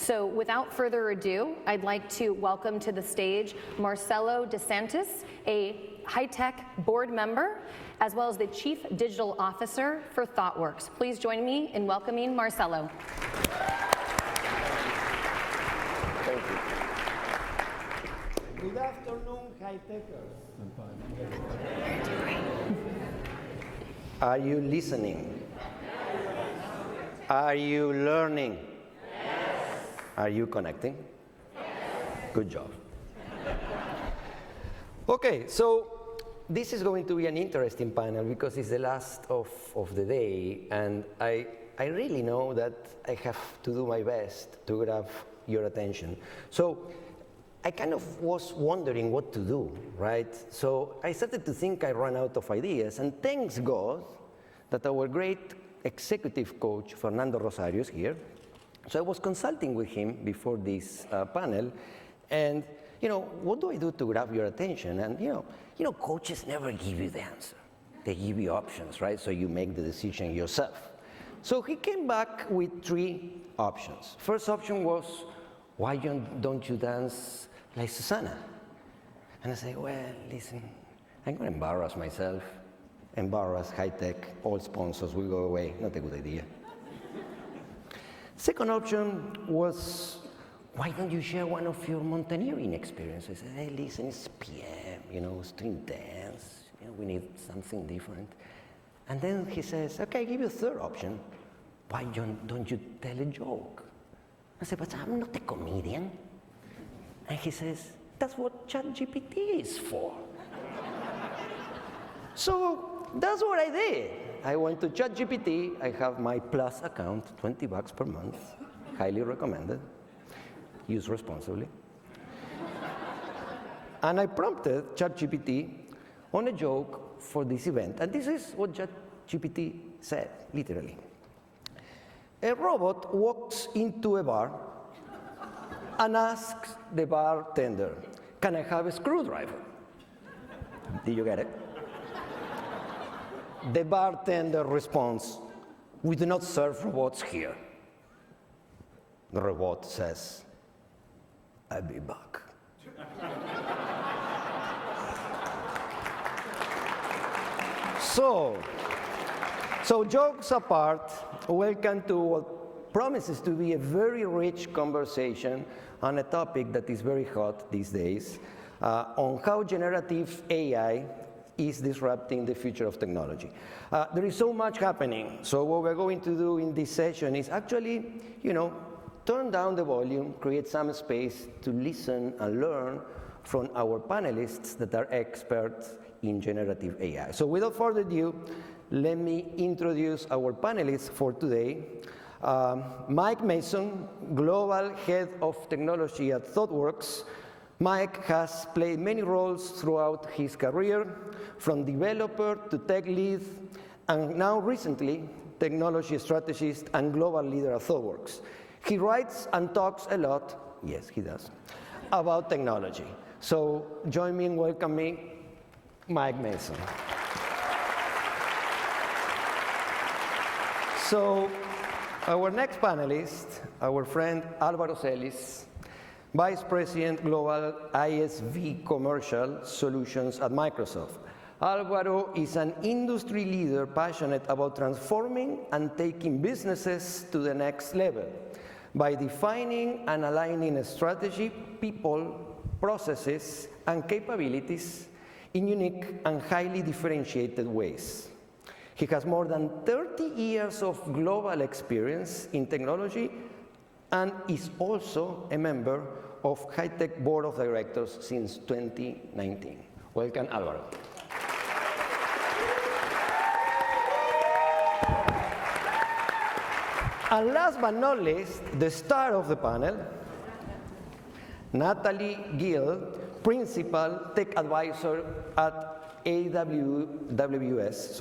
So without further ado, I'd like to welcome to the stage Marcelo DeSantis, a high-tech board member, as well as the Chief Digital Officer for ThoughtWorks. Please join me in welcoming Marcelo. Thank you. Good afternoon, high-techers. Are you listening? Are you learning? Are you connecting? Yes. Good job. Okay, so this is going to be an interesting panel because it's the last of the day, and I really know that I have to do my best to grab your attention. So I kind of was wondering what to do, right? So I started to think I ran out of ideas, and thanks God that our great executive coach, Fernando Rosario, is here. So I was consulting with him before this panel, and what do I do to grab your attention? And coaches never give you the answer; they give you options, right? So you make the decision yourself. So he came back with 3 options. First option was, why don't you dance like Susana? And I say, well, listen, I'm going to embarrass myself, embarrass high-tech, all sponsors will go away. Not a good idea. Second option was, why don't you share one of your mountaineering experiences? I said, hey, listen, it's PM, string dance, we need something different. And then he says, okay, I'll give you a third option. Why don't you tell a joke? I said, but I'm not a comedian. And he says, that's what ChatGPT is for. So that's what I did. I went to ChatGPT. I have my Plus account, $20 per month, highly recommended. Use responsibly. And I prompted ChatGPT on a joke for this event. And this is what ChatGPT said, literally. A robot walks into a bar and asks the bartender, can I have a screwdriver? Did you get it? The bartender responds, we do not serve robots here. The robot says, I'll be back. So jokes apart, welcome to what promises to be a very rich conversation on a topic that is very hot these days, on how generative AI is disrupting the future of technology. There is so much happening, so what we're going to do in this session is actually, turn down the volume, create some space to listen and learn from our panelists that are experts in generative AI. So without further ado, let me introduce our panelists for today. Mike Mason, Global Head of Technology at ThoughtWorks. Mike has played many roles throughout his career, from developer to tech lead, and now recently, technology strategist and global leader at ThoughtWorks. He writes and talks a lot, yes, he does, about technology. So join me in welcoming Mike Mason. So our next panelist, our friend Álvaro Celis, Vice President Global ISV Commercial Solutions at Microsoft. Álvaro is an industry leader passionate about transforming and taking businesses to the next level by defining and aligning a strategy, people, processes, and capabilities in unique and highly differentiated ways. He has more than 30 years of global experience in technology and is also a member of High-Tech Board of Directors since 2019. Welcome, Álvaro. And last but not least, the star of the panel, Natalie Gill, Principal Tech Advisor at AWS.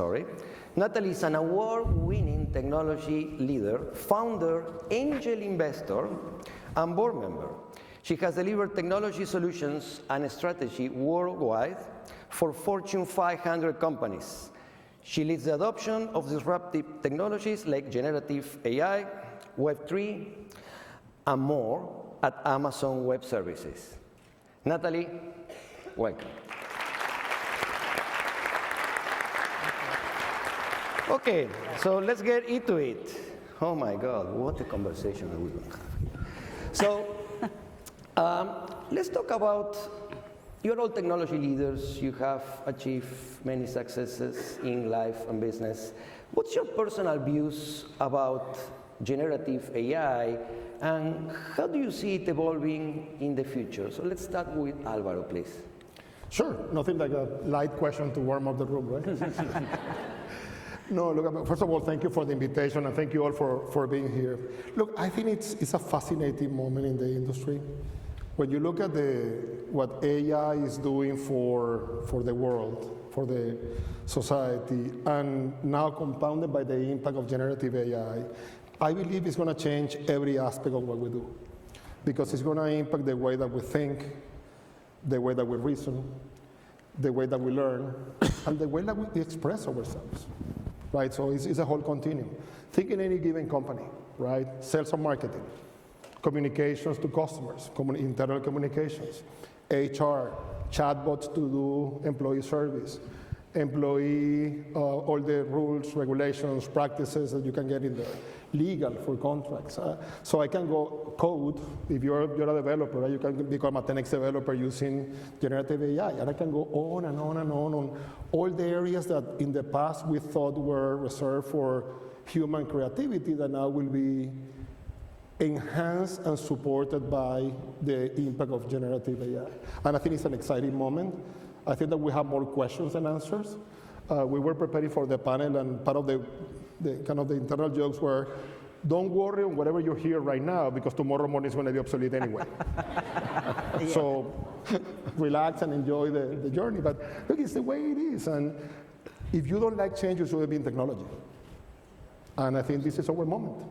Natalie is an award-winning technology leader, founder, angel investor, and board member. She has delivered technology solutions and strategy worldwide for Fortune 500 companies. She leads the adoption of disruptive technologies like generative AI, Web3, and more at Amazon Web Services. Natalie, welcome. Okay, so let's get into it. Oh my God, what a conversation that we're going to have. So let's talk about, you're all technology leaders, you have achieved many successes in life and business. What's your personal views about generative AI, and how do you see it evolving in the future? So let's start with Alvaro, please. Sure, nothing like a light question to warm up the room, right? No, look, first of all, thank you for the invitation, and thank you all for being here. Look, I think it's a fascinating moment in the industry. When you look at what AI is doing for the world, for the society, and now compounded by the impact of generative AI, I believe it's going to change every aspect of what we do. Because it's going to impact the way that we think, the way that we reason, the way that we learn, and the way that we express ourselves. Right, so it's a whole continuum. Think in any given company, right? Sales and marketing, communications to customers, internal communications, HR, chatbots to do employee service, all the rules, regulations, practices that you can get in there, legal for contracts. So I can go code, if you're a developer, right? You can become a 10x developer using generative AI, and I can go on and on and on all the areas that in the past we thought were reserved for human creativity that now will be enhanced and supported by the impact of generative AI. And I think it's an exciting moment. I think that we have more questions than answers. We were preparing for the panel, and part of the kind of the internal jokes were, don't worry on whatever you hear right now, because tomorrow morning is going to be obsolete anyway. Yeah. So relax and enjoy the journey. But look, it's the way it is. And if you don't like change, you should be in technology. And I think this is our moment.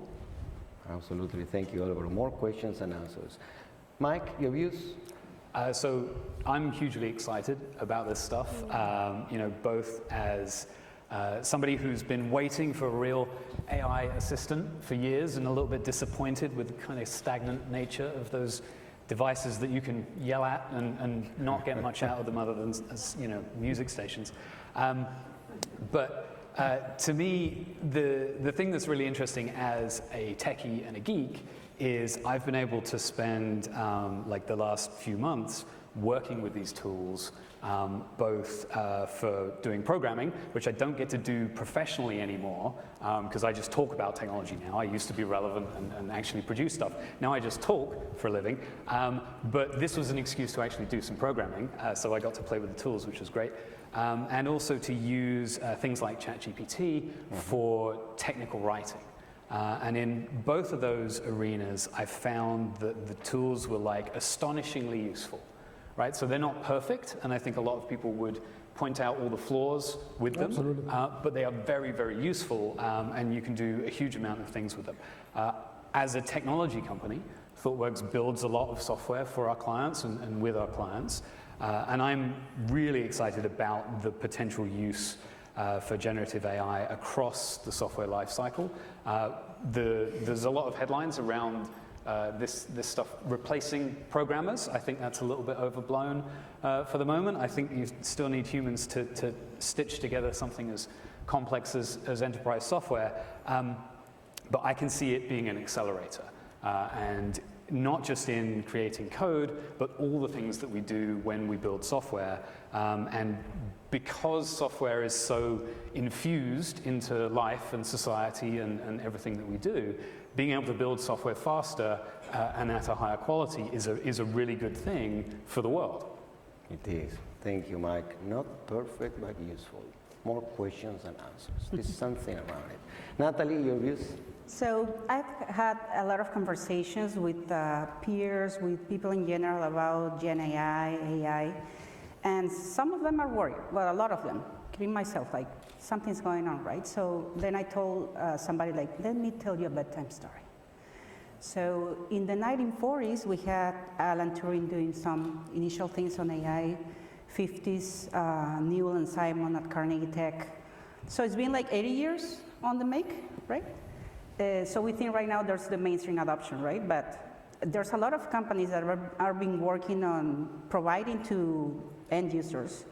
Absolutely. Thank you, Oliver. More questions and answers. Mike, your views? So I'm hugely excited about this stuff, both as somebody who's been waiting for a real AI assistant for years and a little bit disappointed with the kind of stagnant nature of those devices that you can yell at and not get much out of them other than as music stations. But to me, the thing that's really interesting as a techie and a geek is I've been able to spend like the last few months working with these tools, both for doing programming, which I don't get to do professionally anymore, because I just talk about technology now. I used to be relevant and actually produce stuff. Now I just talk for a living. But this was an excuse to actually do some programming, so I got to play with the tools, which was great. And also to use things like ChatGPT for technical writing. And in both of those arenas, I found that the tools were like astonishingly useful, right? So they're not perfect, and I think a lot of people would point out all the flaws with them. Absolutely. But they are very, very useful, and you can do a huge amount of things with them. As a technology company, ThoughtWorks builds a lot of software for our clients and with our clients. And I'm really excited about the potential use for generative AI across the software lifecycle. There's a lot of headlines around this stuff replacing programmers. I think that's a little bit overblown for the moment. I think you still need humans to stitch together something as complex as enterprise software. But I can see it being an accelerator. And not just in creating code, but all the things that we do when we build software. And because software is so infused into life and society and everything that we do, being able to build software faster and at a higher quality is a really good thing for the world. It is. Thank you, Mike. Not perfect, but useful. More questions and answers. There's something around it. Natalie, your views? So I've had a lot of conversations with peers, with people in general about Gen AI, and some of them are worried. Well, a lot of them, including myself, like something's going on, right? So then I told somebody, like, let me tell you a bedtime story. So in the 1940s, we had Alan Turing doing some initial things on AI, 50s, Newell and Simon at Carnegie Tech. So it's been like 80 years on the make, right? So we think right now there's the mainstream adoption, right? But there's a lot of companies that are been working on providing to end users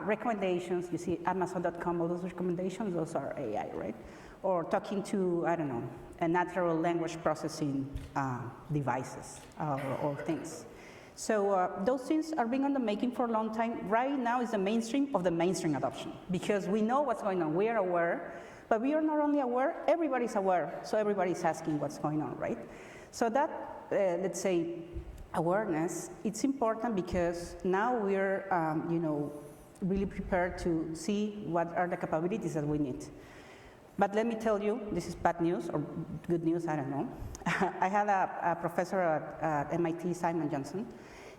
recommendations. You see Amazon.com, all those recommendations, those are AI, right? Or talking to, I don't know, a natural language processing devices or things. So those things are being on the making for a long time. Right now is the mainstream of the mainstream adoption because we know what's going on. We are aware, but we are not only aware, everybody's aware. So everybody's asking what's going on, right? So that, let's say, awareness, it's important because now we're, really prepared to see what are the capabilities that we need. But let me tell you, this is bad news or good news, I don't know. I had a professor at MIT, Simon Johnson,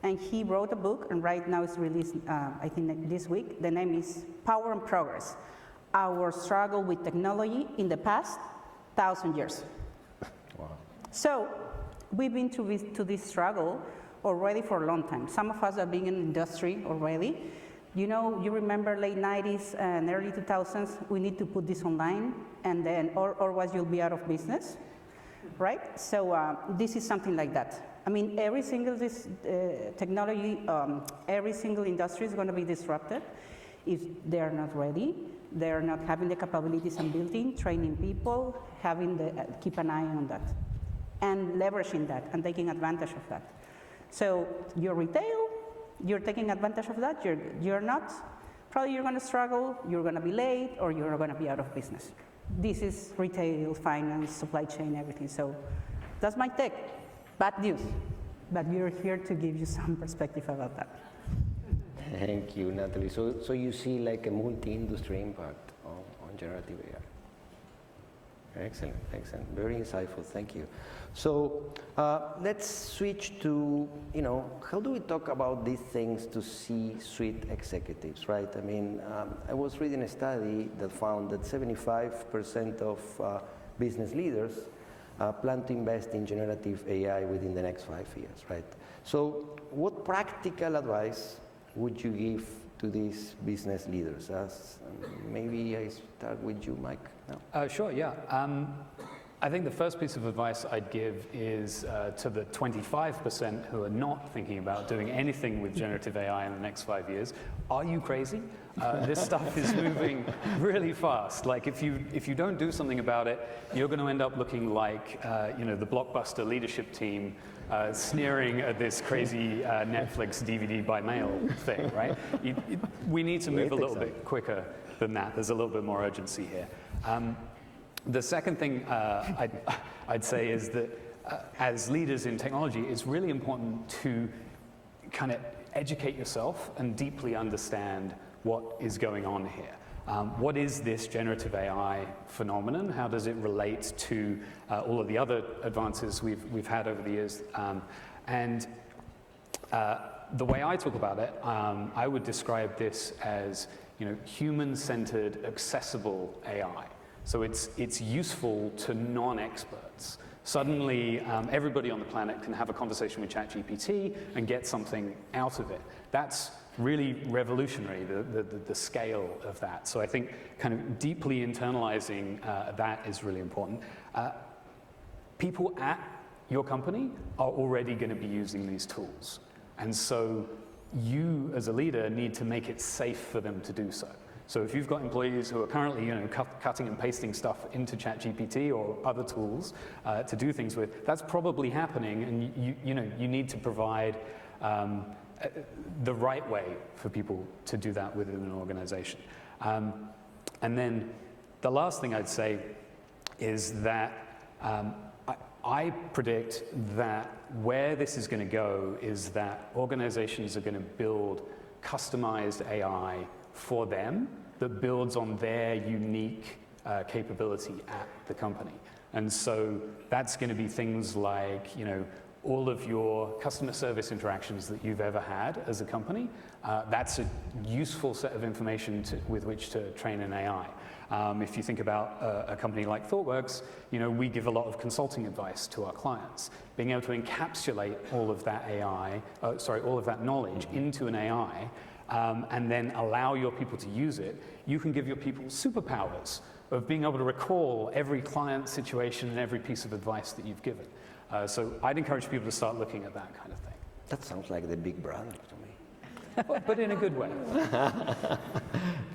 and he wrote a book, and right now it's released, I think this week. The name is Power and Progress, Our Struggle with Technology in the Past 1,000 Years. Wow. So we've been to this struggle already for a long time. Some of us have been in the industry already. You know, you remember late 90s and early 2000s, we need to put this online, and then, or otherwise you'll be out of business, right? So this is something like that. I mean, every single technology, every single industry is going to be disrupted if they're not ready, they're not having the capabilities and building, training people, having keep an eye on that, and leveraging that and taking advantage of that. So your retail, you're taking advantage of that, you're not, probably you're going to struggle, you're going to be late, or you're going to be out of business. This is retail, finance, supply chain, everything. So that's my take. Bad news, but we're here to give you some perspective about that. Thank you, Natalie. So you see like a multi-industry impact on generative AI. Excellent, excellent. Very insightful, thank you. So let's switch to, how do we talk about these things to C-suite executives, right? I mean, I was reading a study that found that 75% of business leaders plan to invest in generative AI within the next 5 years, right? So what practical advice would you give to these business leaders? Maybe I start with you, Mike. No? Sure, yeah. I think the first piece of advice I'd give is to the 25% who are not thinking about doing anything with generative AI in the next 5 years. Are you crazy? This stuff is moving really fast. Like if you don't do something about it, you're going to end up looking like the Blockbuster leadership team sneering at this crazy Netflix DVD by mail thing, right? We need to move a little bit quicker than that. There's a little bit more urgency here. The second thing I'd say is that as leaders in technology, it's really important to kind of educate yourself and deeply understand what is going on here. What is this generative AI phenomenon? How does it relate to all of the other advances we've had over the years? The way I talk about it, I would describe this as human-centered, accessible AI. So it's useful to non-experts. Suddenly, everybody on the planet can have a conversation with ChatGPT and get something out of it. That's really revolutionary, the scale of that. So I think kind of deeply internalizing that is really important. People at your company are already going to be using these tools. And so you, as a leader, need to make it safe for them to do so. So if you've got employees who are currently cutting and pasting stuff into ChatGPT or other tools to do things with, that's probably happening, and you need to provide the right way for people to do that within an organization. And then the last thing I'd say is that I predict that where this is going to go is that organizations are going to build customized AI for them that builds on their unique capability at the company. And so that's going to be things like, all of your customer service interactions that you've ever had as a company. That's a useful set of information with which to train an AI. If you think about a company like ThoughtWorks, we give a lot of consulting advice to our clients. Being able to encapsulate all of that all of that knowledge into an AI, and then allow your people to use it, you can give your people superpowers of being able to recall every client situation and every piece of advice that you've given. So I'd encourage people to start looking at that kind of thing, That sounds like the big brother to me. but in a good way.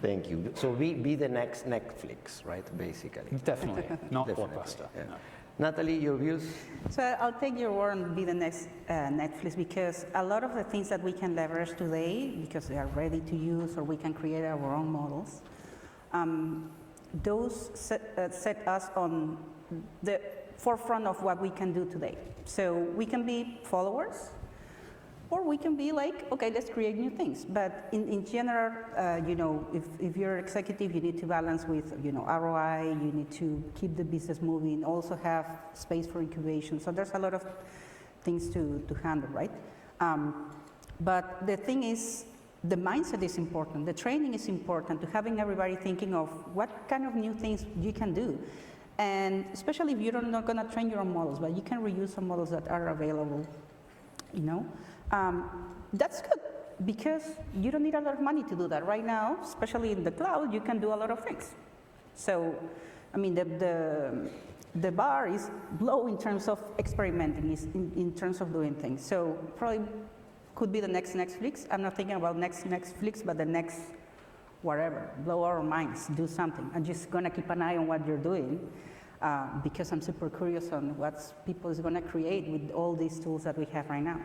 Thank you. So be the next Netflix, right, basically. Definitely, not Definitely, Blockbuster. yeah. No. Natalie, your views? So I'll take your word and be the next Netflix, because a lot of the things that we can leverage today, because they are ready to use or we can create our own models, those set us on the forefront of what we can do today. So we can be followers, or we can be like, okay, let's create new things. But in general, you know, if you're executive, you need to balance with, you know, ROI, you need to keep the business moving, also have space for incubation. So there's a lot of things to handle, right? But the thing is, the mindset is important, the training is important, to having everybody thinking of what kind of new things you can do. And especially if you're not gonna train your own models, but you can reuse some models that are available, you know? That's good, because you don't need a lot of money to do that. Right now, especially in the cloud, you can do a lot of things. So, I mean, the bar is low in terms of experimenting, is in terms of doing things. So probably could be the next Netflix. I'm not thinking about next Netflix, but the next whatever. Blow our minds, do something. I'm just gonna keep an eye on what you're doing, because I'm super curious on what people is gonna create with all these tools that we have right now.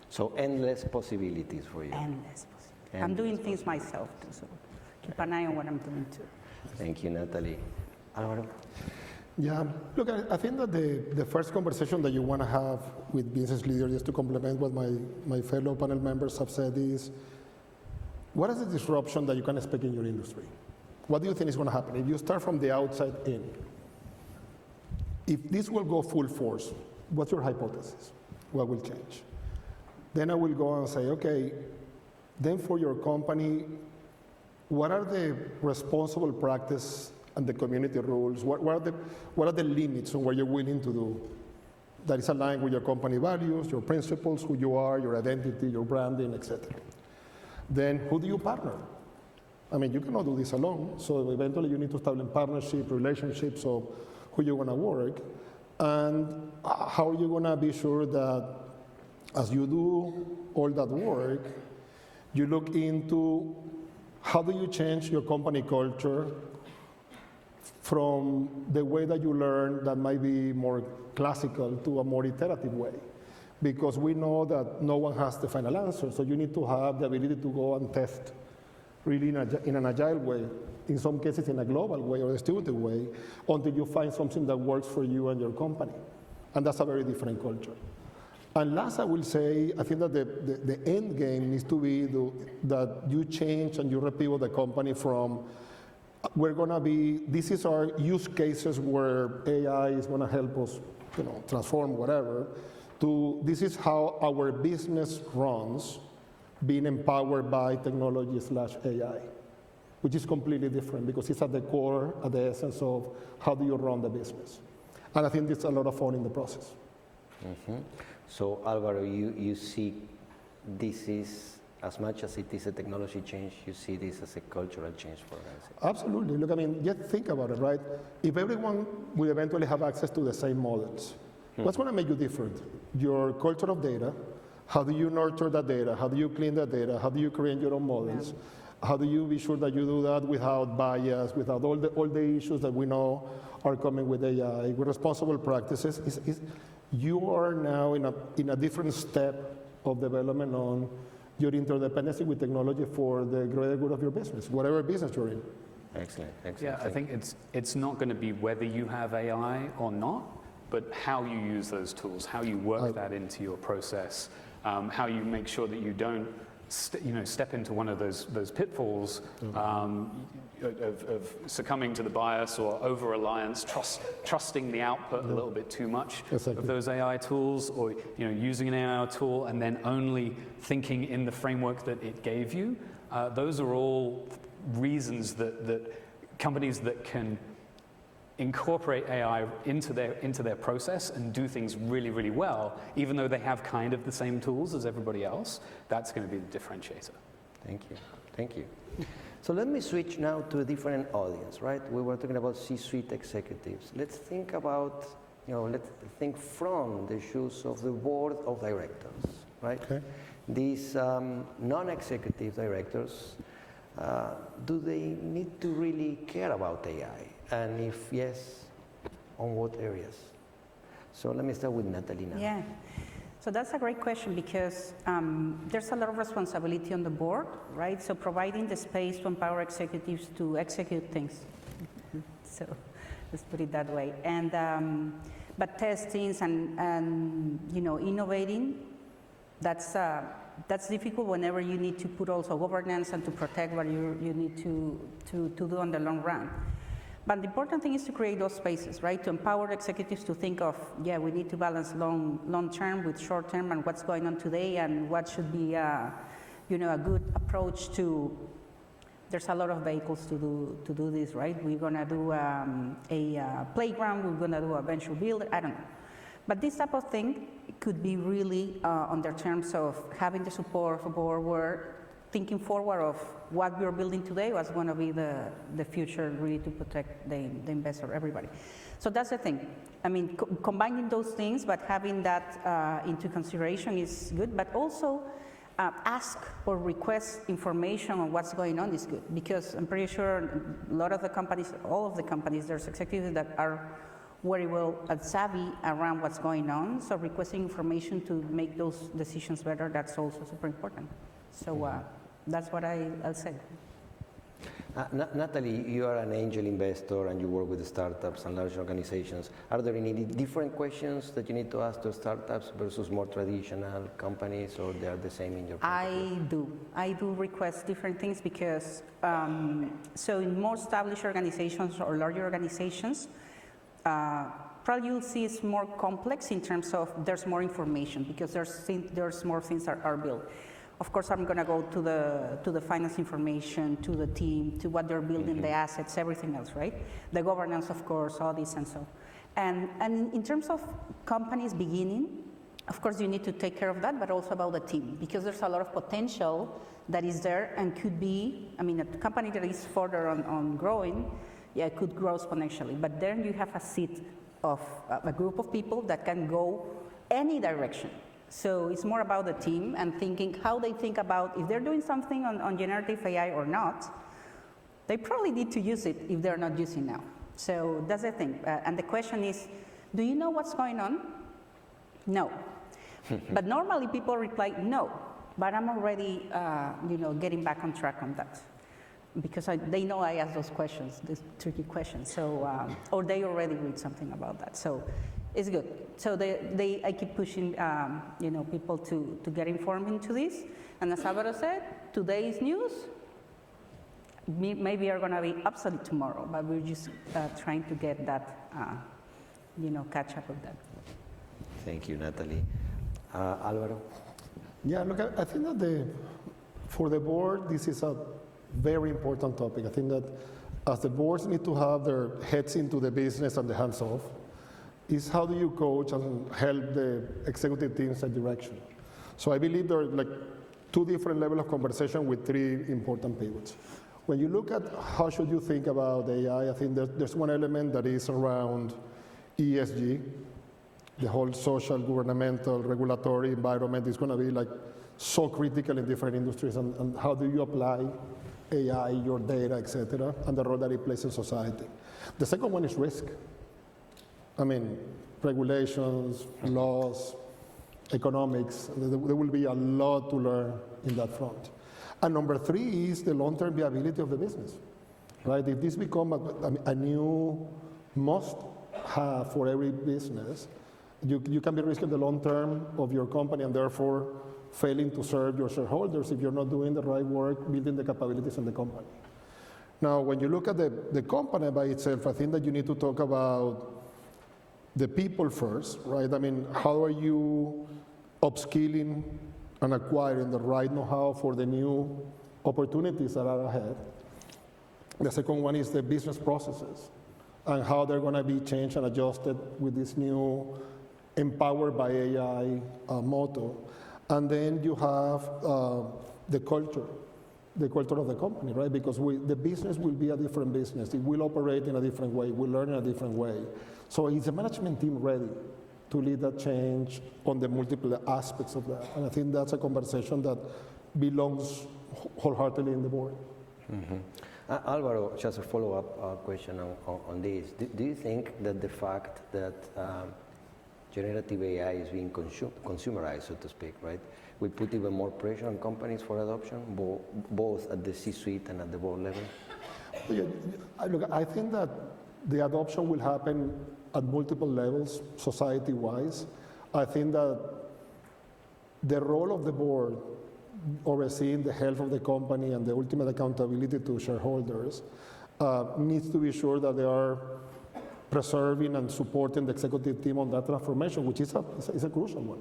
So endless possibilities for you. Endless possibilities. I'm doing things myself too, so keep an eye on what I'm doing too. Thank you, Natalie. Alvaro? Yeah, look, I think that the first conversation that you want to have with business leaders, just to complement what my fellow panel members have said, is what is the disruption that you can expect in your industry? What do you think is going to happen? If you start from the outside in, if this will go full force, what's your hypothesis? What will change? Then I will go and say, okay, then for your company, what are the responsible practice and the community rules? What are the limits on what you're willing to do that is aligned with your company values, your principles, who you are, your identity, your branding, etc. Then who do you partner? I mean, you cannot do this alone, so eventually you need to establish partnership, relationships of who you're gonna work, and how are you gonna be sure that as you do all that work, you look into how do you change your company culture from the way that you learn that might be more classical to a more iterative way. Because we know that no one has the final answer, so you need to have the ability to go and test really in an agile way, in some cases in a global way or a distributed way, until you find something that works for you and your company. And that's a very different culture. And last, I will say, I think that the end game needs to be that you change and you repivot the company from we're going to be, this is our use cases where AI is going to help us, you know, transform whatever, to this is how our business runs, being empowered by technology/AI, which is completely different because it's at the core, at the essence of how do you run the business. And I think it's a lot of fun in the process. Mm-hmm. So Alvaro, you see this is, as much as it is a technology change, you see this as a cultural change for organizations? Absolutely. Look, I mean, just think about it, right? If everyone will eventually have access to the same models, what's going to make you different? Your culture of data. How do you nurture that data? How do you clean that data? How do you create your own models? Yeah. How do you be sure that you do that without bias, without all the issues that we know are coming with AI, with responsible practices? You are now in a different step of development on your interdependency with technology for the greater good of your business, whatever business you're in. Excellent, excellent. Yeah, I think it's not going to be whether you have AI or not, but how you use those tools, how you work that into your process, how you make sure that you don't step into one of those pitfalls of succumbing to the bias or over-reliance, trusting the output a little bit too much of those AI tools, or using an AI tool and then only thinking in the framework that it gave you. Those are all reasons that companies that can incorporate AI into their process and do things really, really well, even though they have kind of the same tools as everybody else, that's going to be the differentiator. Thank you. Thank you. So let me switch now to a different audience, right? We were talking about C-suite executives. Let's think about let's think from the shoes of the board of directors, right? Okay. These non-executive directors, do they need to really care about AI? And if yes, on what areas? So let me start with Natalie now. Yeah. So that's a great question because there's a lot of responsibility on the board, right? So providing the space to empower executives to execute things. So let's put it that way. And but testings and innovating, that's difficult whenever you need to put also governance and to protect what you need to do on the long run. But the important thing is to create those spaces, right? To empower executives to think of, we need to balance long term with short term and what's going on today and what should be, a good approach to. There's a lot of vehicles to do this, right? We're gonna do a playground. We're gonna do a venture builder. I don't know, but this type of thing could be really on the terms of having the support of a board where thinking forward of what we're building today was going to be the future really to protect the investor, everybody. So that's the thing. I mean, combining those things, but having that into consideration is good, but also ask or request information on what's going on is good, because I'm pretty sure a lot of the companies, all of the companies, there's executives that are very well savvy around what's going on, so requesting information to make those decisions better, that's also super important. So that's what I'll say. Natalie, you are an angel investor and you work with startups and large organizations. Are there any different questions that you need to ask to startups versus more traditional companies, or they are the same in your company? I do request different things because, so in more established organizations or larger organizations, probably you'll see it's more complex in terms of there's more information because there's more things that are built. Of course, I'm going to go to the finance information, to the team, to what they're building, the assets, everything else, right? The governance, of course, all this and so. And in terms of companies beginning, of course, you need to take care of that, but also about the team, because there's a lot of potential that is there and could be, I mean, a company that is further on growing, it could grow exponentially. But then you have a seat of a group of people that can go any direction. So it's more about the team and thinking how they think about if they're doing something on generative AI or not. They probably need to use it if they're not using now. So that's the thing. And the question is, do you know what's going on? No. But normally people reply, no. But I'm already, getting back on track on that. Because they know I ask those questions, these tricky questions. So, or they already read something about that. So it's good. So I keep pushing, people to get informed into this. And as Alvaro said, today's news maybe are going to be obsolete tomorrow, but we're just trying to get that, catch up with that. Thank you, Natalie. Alvaro? Yeah, look, I think that for the board, this is a very important topic. I think that as the boards need to have their heads into the business and the hands off, is how do you coach and help the executive teams that direction. So I believe there are like two different levels of conversation with three important pivots. When you look at how should you think about AI, I think there's one element that is around ESG. The whole social, governmental, regulatory environment is going to be like so critical in different industries, and how do you apply AI, your data, et cetera, and the role that it plays in society. The second one is risk. I mean, regulations, laws, economics, there will be a lot to learn in that front. And number three is the long-term viability of the business, right? If this becomes a new must-have for every business, you can be risking the long term of your company and therefore failing to serve your shareholders if you're not doing the right work, building the capabilities in the company. Now, when you look at the company by itself, I think that you need to talk about the people first, right? I mean, how are you upskilling and acquiring the right know-how for the new opportunities that are ahead? The second one is the business processes and how they're going to be changed and adjusted with this new empowered by AI motto. And then you have the culture. the culture of the company, right? Because the business will be a different business. It will operate in a different way. We'll learn in a different way. So is the management team ready to lead that change on the multiple aspects of that? And I think that's a conversation that belongs wholeheartedly in the board. Alvaro, just a follow-up question on this. Do you think that the fact that generative AI is being consumerized, so to speak, right, will put even more pressure on companies for adoption, both at the C-suite and at the board level? Yeah, look, I think that the adoption will happen at multiple levels, society-wise. I think that the role of the board, overseeing the health of the company and the ultimate accountability to shareholders, needs to be sure that they are preserving and supporting the executive team on that transformation, which is a crucial one.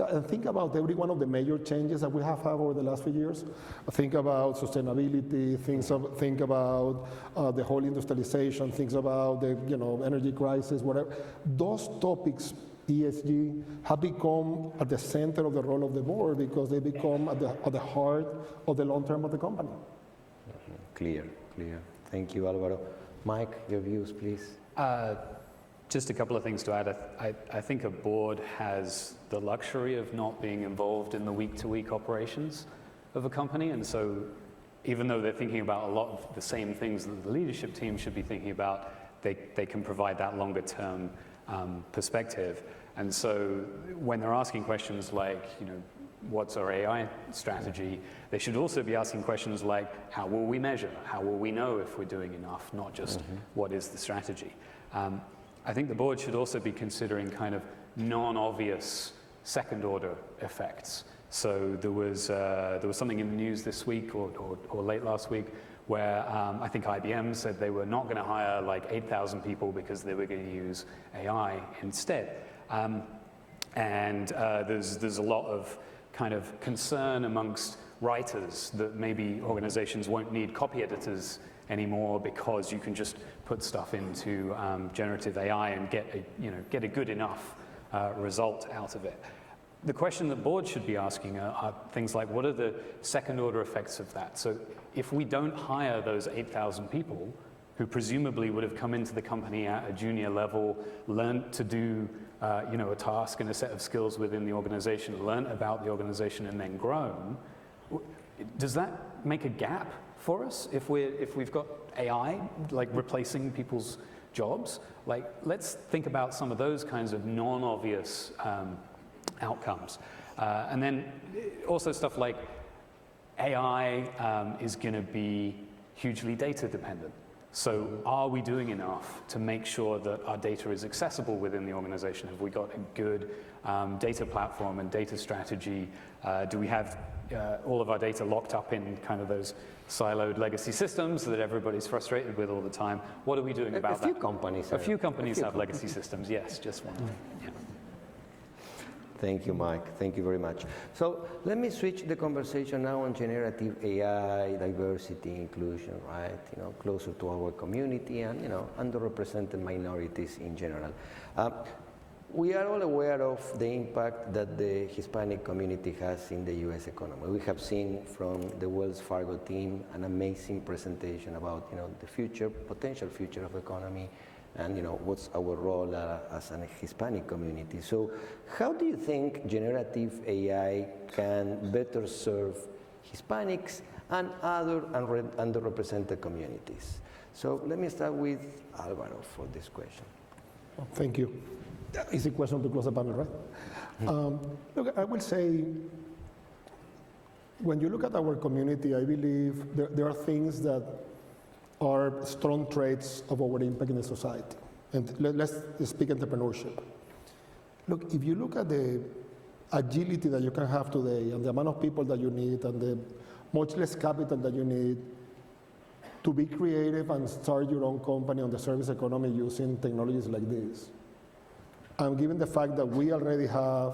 And think about every one of the major changes that we have had over the last few years. Think about sustainability, think about the whole industrialization, think about the energy crisis, whatever. Those topics, ESG, have become at the center of the role of the board because they become at the heart of the long term of the company. Clear. Thank you, Alvaro. Mike, your views, please. Just a couple of things to add. I think a board has the luxury of not being involved in the week-to-week operations of a company, and so even though they're thinking about a lot of the same things that the leadership team should be thinking about, they can provide that longer-term perspective. And so when they're asking questions like, what's our AI strategy, they should also be asking questions like, how will we measure? How will we know if we're doing enough, not just what is the strategy? I think the board should also be considering kind of non-obvious second-order effects. So there was something in the news this week or late last week where I think IBM said they were not going to hire like 8,000 people because they were going to use AI instead. And there's a lot of kind of concern amongst writers that maybe organizations won't need copy editors anymore because you can just put stuff into generative AI and get a good enough result out of it. The question that boards should be asking are things like, what are the second order effects of that? So if we don't hire those 8,000 people who presumably would have come into the company at a junior level, learned to do a task and a set of skills within the organization, learned about the organization and then grown, does that make a gap for us if we've got AI like replacing people's jobs? Like, let's think about some of those kinds of non-obvious outcomes. And then also stuff like AI is going to be hugely data dependent. So are we doing enough to make sure that our data is accessible within the organization? Have we got a good data platform and data strategy? Do we have all of our data locked up in kind of those siloed legacy systems that everybody's frustrated with all the time? What are we doing about that? A few companies have legacy systems, yes, just one. Yeah. Thank you, Mike. Thank you very much. So let me switch the conversation now on generative AI, diversity, inclusion, right? Closer to our community and, underrepresented minorities in general. We are all aware of the impact that the Hispanic community has in the U.S. economy. We have seen from the Wells Fargo team an amazing presentation about, the potential future of the economy, and what's our role as a Hispanic community. So how do you think generative AI can better serve Hispanics and other underrepresented communities? So let me start with Alvaro for this question. Thank you. Easy question to close the panel, right? Look, I will say, when you look at our community, I believe there are things that are strong traits of our impact in the society. And let's speak entrepreneurship. Look, if you look at the agility that you can have today and the amount of people that you need and the much less capital that you need to be creative and start your own company on the service economy using technologies like this, and given the fact that we already have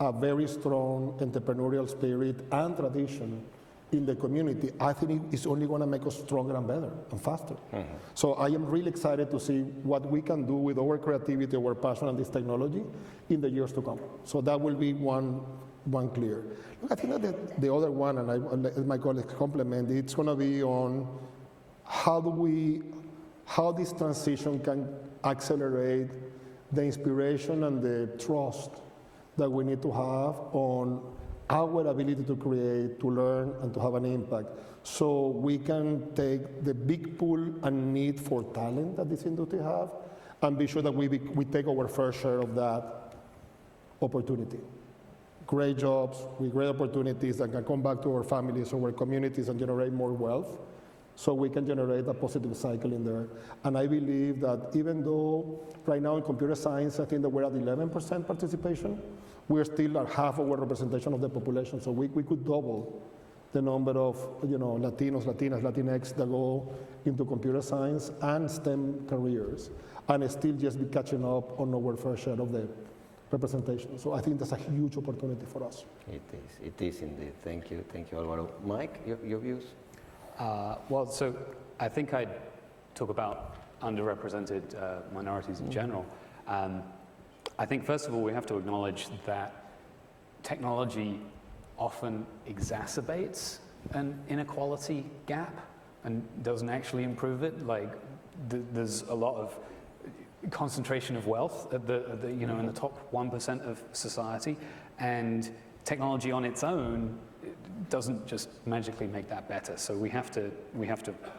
a very strong entrepreneurial spirit and tradition in the community, I think it's only going to make us stronger and better and faster. So I am really excited to see what we can do with our creativity, our passion, and this technology in the years to come. So that will be one one clear. I think that the other one, and I let my colleagues complement, it's going to be on how this transition can accelerate the inspiration and the trust that we need to have on our ability to create, to learn, and to have an impact. So we can take the big pool and need for talent that this industry have and be sure that we take our fair share of that opportunity. Great jobs with great opportunities that can come back to our families, our communities, and generate more wealth. So we can generate a positive cycle in there. And I believe that even though right now in computer science, I think that we're at 11% participation, we're still at half our representation of the population. So we could double the number of Latinos, Latinas, Latinx that go into computer science and STEM careers, and still just be catching up on our fair share of the representation. So I think that's a huge opportunity for us. It is indeed. Thank you, Alvaro. Mike, your views? Well, so I think I'd talk about underrepresented minorities in general. I think, first of all, we have to acknowledge that technology often exacerbates an inequality gap and doesn't actually improve it. Like, there's a lot of concentration of wealth at in the top 1% of society, and technology on its own doesn't just magically make that better. So we have to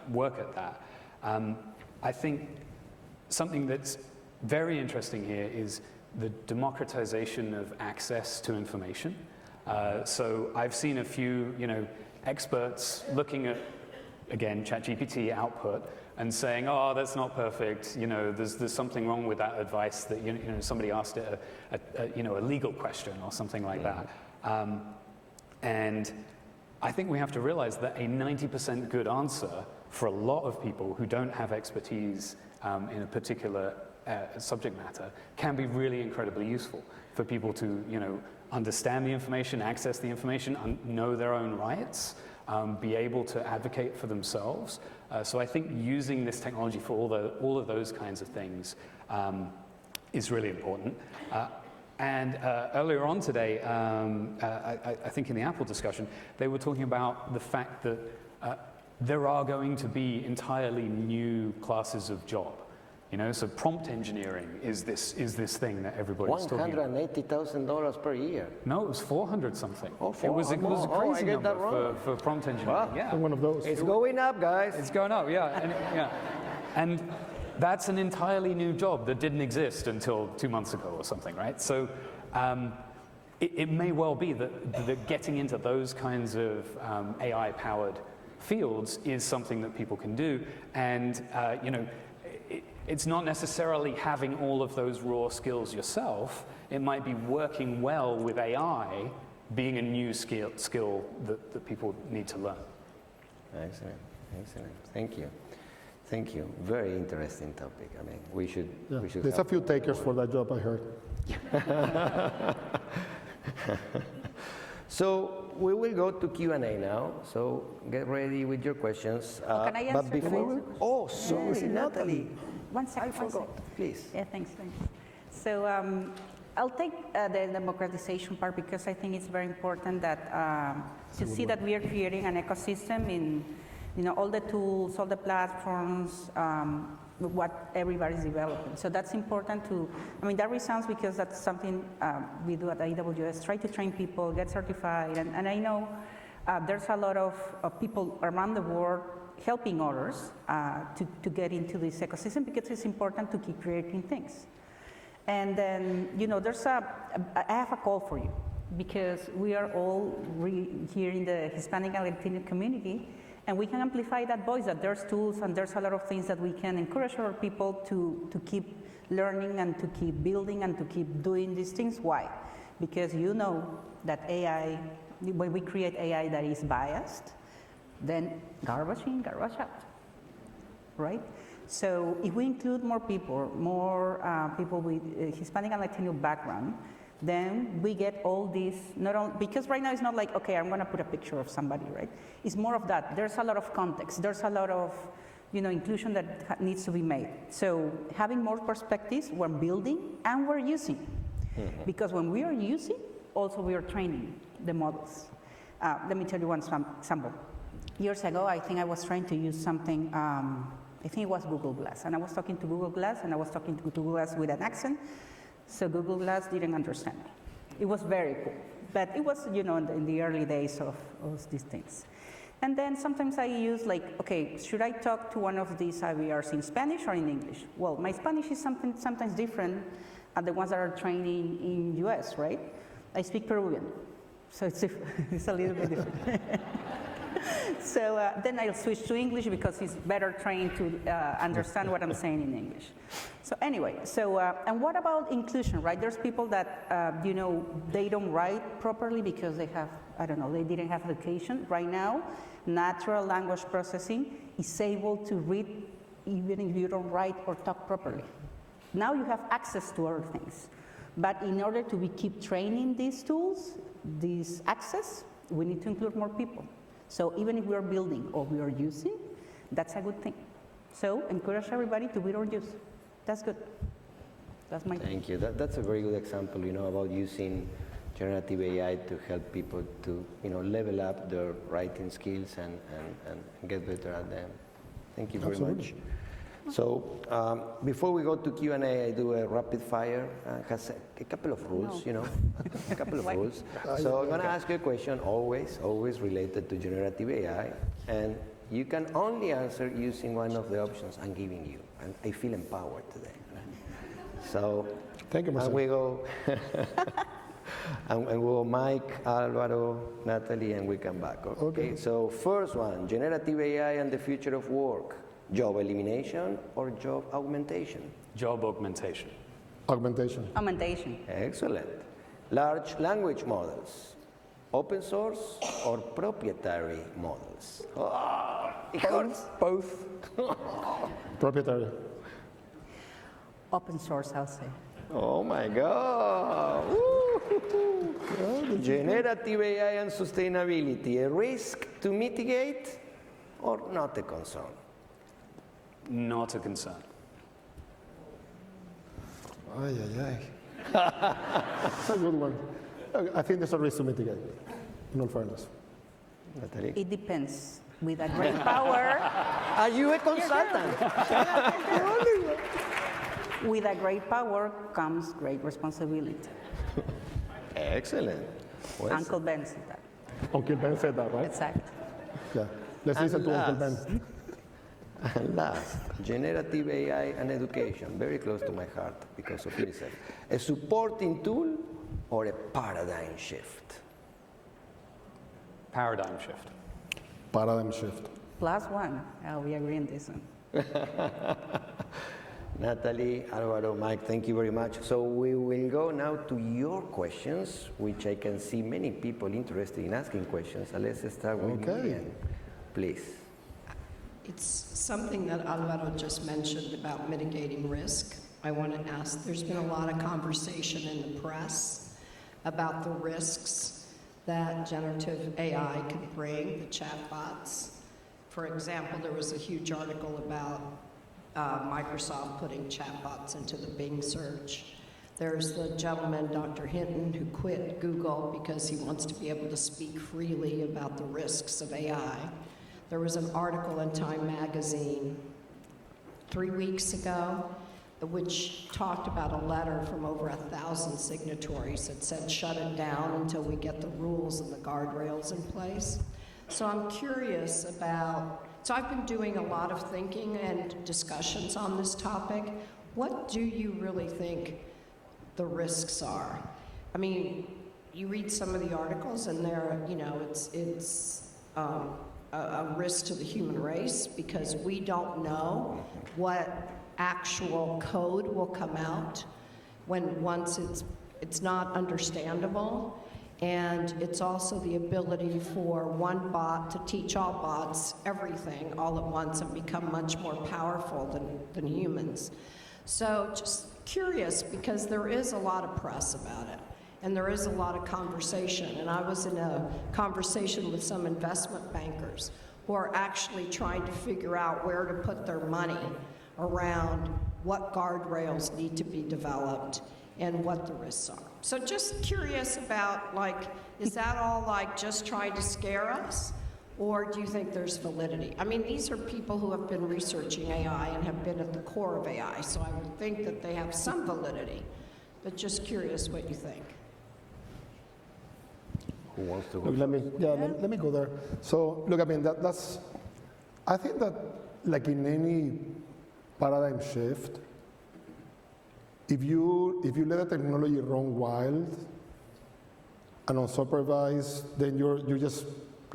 work at that. I think something that's very interesting here is the democratization of access to information. So I've seen a few, experts looking at, again, ChatGPT output and saying, "Oh, that's not perfect. There's something wrong with that advice that somebody asked it a legal question or something like that." And I think we have to realize that a 90% good answer for a lot of people who don't have expertise in a particular subject matter can be really incredibly useful for people to, understand the information, access the information, know their own rights, be able to advocate for themselves. So I think using this technology for all of those kinds of things is really important. And earlier on today, I think in the Apple discussion, they were talking about the fact that there are going to be entirely new classes of job. So prompt engineering is this thing that everybody's talking about. $180,000 per year. No, it was 400 something. Oh, it was a crazy I get that number wrong. for prompt engineering. Wow. Yeah, One of those. It's going up, guys. it's going up. Yeah, and that's an entirely new job that didn't exist until 2 months ago or something, right? So it may well be that getting into those kinds of AI-powered fields is something that people can do, and it's not necessarily having all of those raw skills yourself. It might be working well with AI, being a new skill that people need to learn. Excellent. Thank you. Very interesting topic. I mean, we should. There's a few takers for that job, I heard. So we will go to Q&A now. So get ready with your questions. Can I but answer before first? Oh, sorry, Natalie. One second. I forgot. Please. Yeah, thanks. So I'll take the democratization part because I think it's very important that to see that we are creating an ecosystem in all the tools, all the platforms, what everybody's developing. So that's important that resounds because that's something we do at AWS, try to train people, get certified, and I know there's a lot of people around the world helping others to get into this ecosystem because it's important to keep creating things. And then, I have a call for you because we are all here in the Hispanic and Latino community, and we can amplify that voice that there's tools and there's a lot of things that we can encourage our people to keep learning and to keep building and to keep doing these things. Why? Because that AI, when we create AI that is biased, then garbage in, garbage out, right? So if we include more people with Hispanic and Latino background, then we get all these, not only, because right now it's not like, okay, I'm gonna put a picture of somebody, right? It's more of that. There's a lot of context. There's a lot of, inclusion that needs to be made. So having more perspectives, we're building and we're using. Because when we are using, also we are training the models. Let me tell you one example. Years ago, I think I was trying to use something, I think it was Google Glass, and I was talking to Google Glass, and I was talking to Google Glass with an accent, so Google Glass didn't understand me. It was very cool, but it was, in the early days of these things. And then sometimes I use like, okay, should I talk to one of these IVRs in Spanish or in English? Well, my Spanish is sometimes different than the ones that are training in US, right? I speak Peruvian, so it's a little bit different. So then I'll switch to English because he's better trained to understand what I'm saying in English. So anyway, and what about inclusion, right? There's people that, they don't write properly because they have, they didn't have education. Right now, natural language processing is able to read even if you don't write or talk properly. Now you have access to other things. But in order to keep training these tools, this access, we need to include more people. So even if we are building or we are using, that's a good thing. So encourage everybody to build or use. That's good. That's my Thank you. That's a very good example, about using generative AI to help people to, level up their writing skills and get better at them. Thank you very much. So before we go to Q&A, I do a rapid fire. Has a couple of rules, a couple of rules. So I'm going to ask you a question, always related to generative AI, and you can only answer using one of the options I'm giving you. And I feel empowered today. So thank you, Marcelo. And we go, and we go Mike, Alvaro, Natalie, and we come back. Okay. So first one, generative AI and the future of work. Job elimination or job augmentation? Job augmentation. Augmentation. Augmentation. Excellent. Large language models, open source or proprietary models? Oh, it hurts. Both. Proprietary. Open source, I'll say. Oh my God. Woo-hoo-hoo. Generative AI and sustainability, a risk to mitigate or not a concern? Not a concern. Ay, ay, ay. That's a good one. I think there's a risk to mitigate, in all fairness. Natalie? It depends. With a great power. Are you a consultant? With a great power comes great responsibility. Excellent. Well Uncle Ben said that. Uncle Ben said that, right? Exactly. Yeah. Let's listen to Uncle Ben. And last, generative AI and education, very close to my heart because of UNICEF. A supporting tool or a paradigm shift? Paradigm shift. Paradigm shift. +1. We agree on this one. Natalie, Alvaro, Mike, thank you very much. So we will go now to your questions, which I can see many people interested in asking questions. So let's start with Miriam, please. It's something that Alvaro just mentioned about mitigating risk. I want to ask, there's been a lot of conversation in the press about the risks that generative AI could bring, the chatbots. For example, there was a huge article about Microsoft putting chatbots into the Bing search. There's the gentleman, Dr. Hinton, who quit Google because he wants to be able to speak freely about the risks of AI. There was an article in Time magazine 3 weeks ago which talked about a letter from over 1,000 signatories that said shut it down until we get the rules and the guardrails in place. So I'm curious about, so I've been doing a lot of thinking and discussions on this topic. What do you really think the risks are? I mean, you read some of the articles and they're, it's a risk to the human race because we don't know what actual code will come out once it's not understandable. And it's also the ability for one bot to teach all bots everything all at once and become much more powerful than humans. So just curious, because there is a lot of press about it, and there is a lot of conversation. And I was in a conversation with some investment bankers who are actually trying to figure out where to put their money around what guardrails need to be developed and what the risks are. So just curious about, like, is that all like just trying to scare us? Or do you think there's validity? I mean, these are people who have been researching AI and have been at the core of AI, so I would think that they have some validity. But just curious what you think. Who wants to go? Look, let me go there. So, look, I mean, I think that, like in any paradigm shift, if you let the technology run wild and unsupervised, then you're just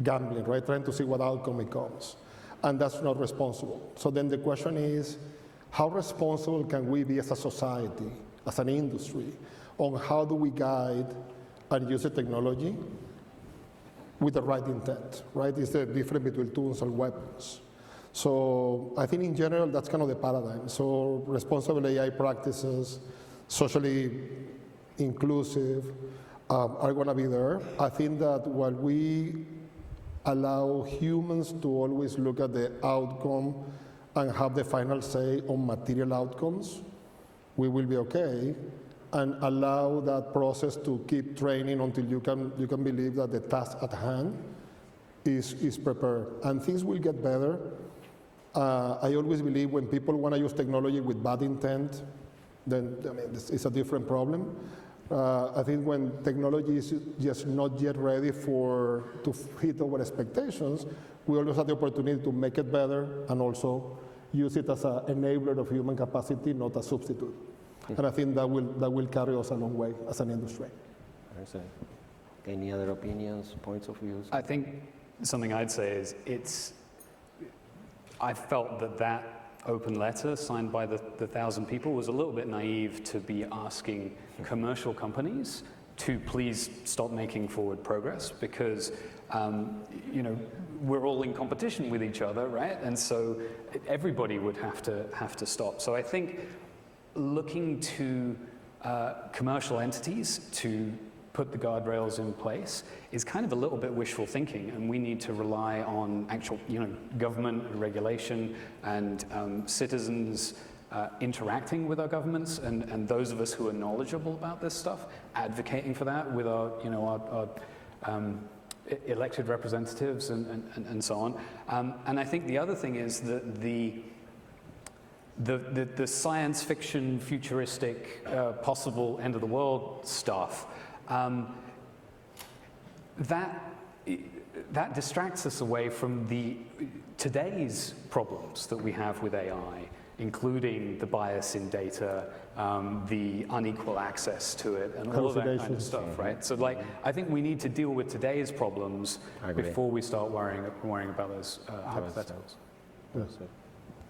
gambling, right? Trying to see what outcome it comes. And that's not responsible. So then the question is, how responsible can we be as a society, as an industry, on how do we guide and use the technology with the right intent, right? It's the difference between tools and weapons. So I think in general, that's kind of the paradigm. So responsible AI practices, socially inclusive, are gonna be there. I think that while we allow humans to always look at the outcome and have the final say on material outcomes, we will be okay, and allow that process to keep training until you can believe that the task at hand is prepared. And things will get better. I always believe when people want to use technology with bad intent, then I mean, it's a different problem. I think when technology is just not yet ready to hit our expectations, we always have the opportunity to make it better and also use it as an enabler of human capacity, not a substitute. And I think that will carry us a long way as an industry. Any other opinions, points of views? I think something I'd say is I felt that open letter signed by the 1,000 people was a little bit naive to be asking commercial companies to please stop making forward progress, because you know, we're all in competition with each other, right? And so everybody would have to stop. So I think looking to commercial entities to put the guardrails in place is kind of a little bit wishful thinking, and we need to rely on actual, you know, government and regulation and citizens interacting with our governments, and those of us who are knowledgeable about this stuff advocating for that with our, you know, our elected representatives and so on. And I think the other thing is that the science fiction, futuristic, possible end of the world stuff, that distracts us away from today's problems that we have with AI, including the bias in data, the unequal access to it, and all of that kind of stuff, right? So, like, I think we need to deal with today's problems before we start worrying about those hypotheticals.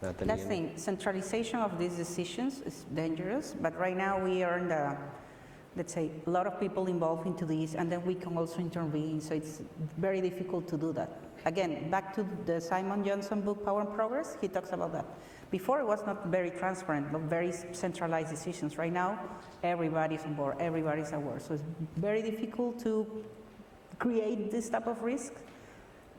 That's the thing, centralization of these decisions is dangerous, but right now we are in the, let's say, a lot of people involved into this, and then we can also intervene, so it's very difficult to do that. Again, back to the Simon Johnson book, Power and Progress, he talks about that. Before it was not very transparent, not very centralized decisions. Right now, everybody's on board, everybody's aware. So it's very difficult to create this type of risk,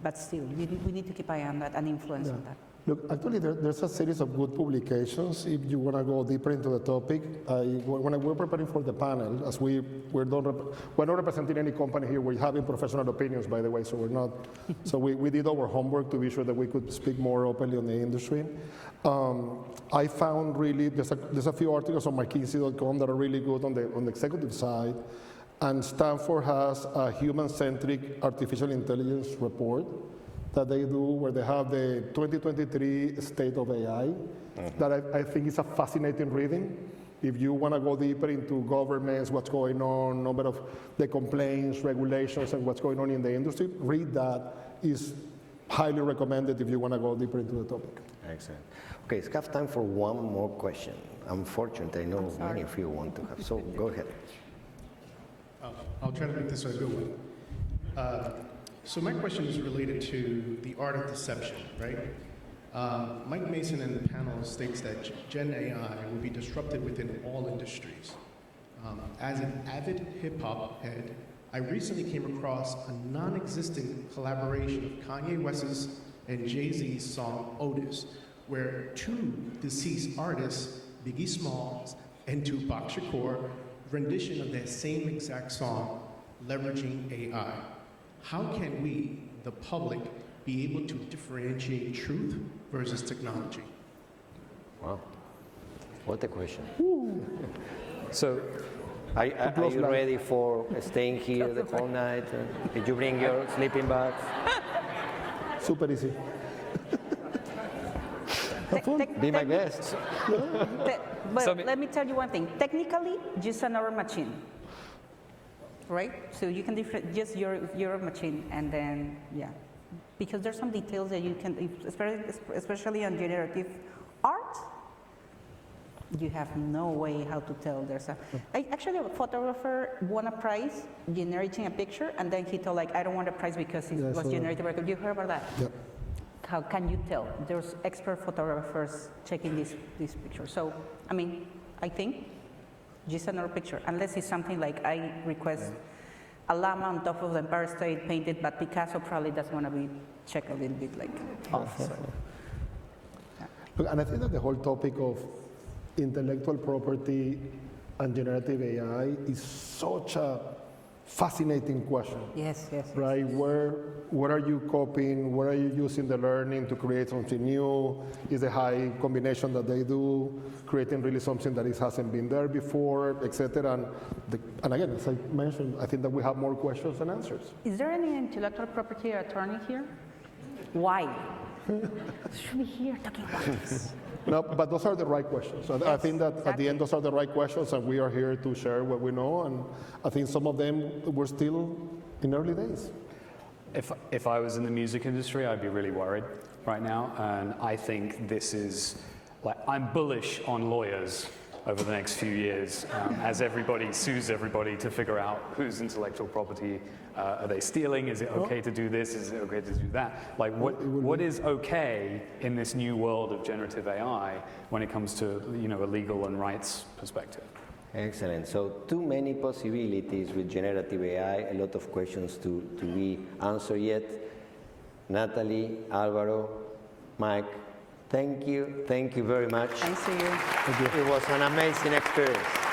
but still, we need to keep an eye on that and influence on that. Look, actually, there's a series of good publications. If you want to go deeper into the topic, when we're preparing for the panel, as we're not representing any company here, we're having professional opinions, by the way, so we're not. So we did our homework to be sure that we could speak more openly on the industry. I found really there's a few articles on McKinsey.com that are really good on the executive side, and Stanford has a human-centric artificial intelligence report that they do, where they have the 2023 state of AI, that I think is a fascinating reading. If you want to go deeper into governments, what's going on, number of the complaints, regulations, and what's going on in the industry, read that. Is highly recommended if you want to go deeper into the topic. Excellent. Okay, we have time for one more question. Unfortunately, I know many of you want to have, so go ahead. I'll try to make this a good one. So my question is related to the art of deception, right? Mike Mason in the panel states that Gen AI will be disrupted within all industries. As an avid hip-hop head, I recently came across a non-existent collaboration of Kanye West's and Jay-Z's song Otis, where two deceased artists, Biggie Smalls and Tupac Shakur, rendition of that same exact song leveraging AI. How can we, the public, be able to differentiate truth versus technology? Wow, what a question. So Are you ready for staying here the whole night? Did you bring your sleeping bags? Super easy. Be my guest. But So let me tell you one thing. Technically, just another machine, right? So you can just your machine, and then yeah, because there's some details that you can, especially on generative art, you have no way how to tell. Actually, a photographer won a prize generating a picture, and then he told like, I don't want a prize because it was generated. You heard about that? Yep. How can you tell? There's expert photographers checking this picture. So, I mean, I think just another picture, unless it's something like I request a llama on top of the Empire State painted, but Picasso probably doesn't want to be checked a little bit like off. So. Look, and I think that the whole topic of intellectual property and generative AI is such a fascinating question. Yes. Right? Where are you copying? Where are you using the learning to create something new? Is the high combination that they do creating really something that hasn't been there before, etc. And again, as I mentioned, I think that we have more questions than answers. Is there any intellectual property attorney here? Why? Should be here talking about this. No, but those are the right questions. I think that at the end, those are the right questions, and we are here to share what we know. And I think some of them were still in early days. if I was in the music industry, I'd be really worried right now. And I think this is, like, I'm bullish on lawyers over the next few years as everybody sues everybody to figure out whose intellectual property are they stealing? Is it okay to do this? Is it okay to do that? Like, what is okay in this new world of generative AI when it comes to, you know, a legal and rights perspective? Excellent. So too many possibilities with generative AI, a lot of questions to be answered yet. Natalie, Alvaro, Mike, thank you very much. Thanks to you. It was an amazing experience.